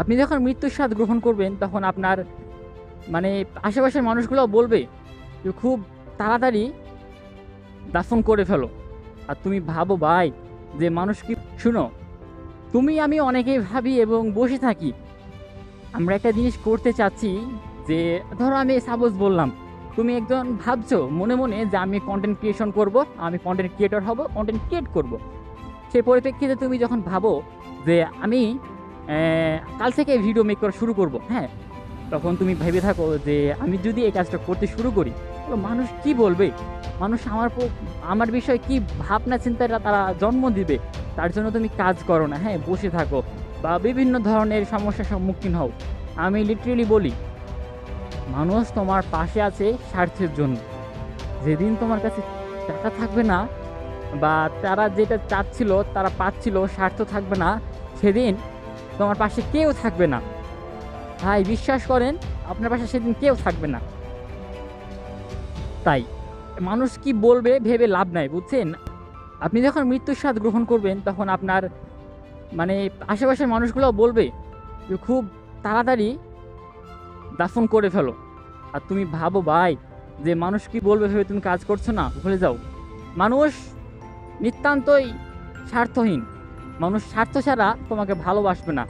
আপনি যখন মৃত্যুর স্বাদ গ্রহণ করবেন তখন আপনার মানে আশেপাশের মানুষগুলো বলবে যে খুব তাড়াতাড়ি দাফন করে ফেলো। আর তুমি ভাবো ভাই যে মানুষ কি, শুনো, তুমি আমি অনেকেই ভাবি এবং বসে থাকি আমরা একটা জিনিস করতে চাচ্ছি, যে ধরো আমি সাপোজ বললাম, তুমি একজন ভাবছো মনে মনে যে আমি কন্টেন্ট ক্রিয়েশন করব, আমি কন্টেন্ট ক্রিয়েটর হব, কন্টেন্ট ক্রিয়েট করব। সেই পরিপ্রেক্ষিতে তুমি যখন ভাবো যে আমি কাল থেকে ভিডিও মেক করা শুরু করব, হ্যাঁ, তখন তুমি ভেবে থাকো যে আমি যদি এই কাজটা করতে শুরু করি তো মানুষ কি বলবে, মানুষ আমার বিষয়ে কি ভাবনা চিন্তাটা তারা জন্ম দিবে। তার জন্য তুমি কাজ করো না, হ্যাঁ, বসে থাকো বা বিভিন্ন ধরনের সমস্যার সম্মুখীন হও। আমি লিটারেলি বলি, মানুষ তোমার পাশে আছে স্বার্থের জন্য। যেদিন তোমার কাছে টাকা থাকবে না বা তারা যেটা চাচ্ছিল তারা পাচ্ছিল, স্বার্থ থাকবে না, সেদিন তোমার পাশে কেউ থাকবে না। ভাই বিশ্বাস করেন, আপনার পাশে সেদিন কেউ থাকবে না। তাই মানুষ কি বলবে ভেবে লাভ নাই, বুঝছেন? আপনি যখন মৃত্যুর স্বাদ গ্রহণ করবেন তখন আপনার মানে আশেপাশের মানুষগুলো বলবে যে খুব তাড়াতাড়ি দাফন করে ফেলো। আর তুমি ভাবো ভাই যে মানুষ কি বলবে ভেবে তুমি কাজ করছো না, ভুলে যাও। মানুষ নিতান্তই স্বার্থহীন, মানুষ স্বার্থ ছাড়া তোমাকে ভালোবাসবে না।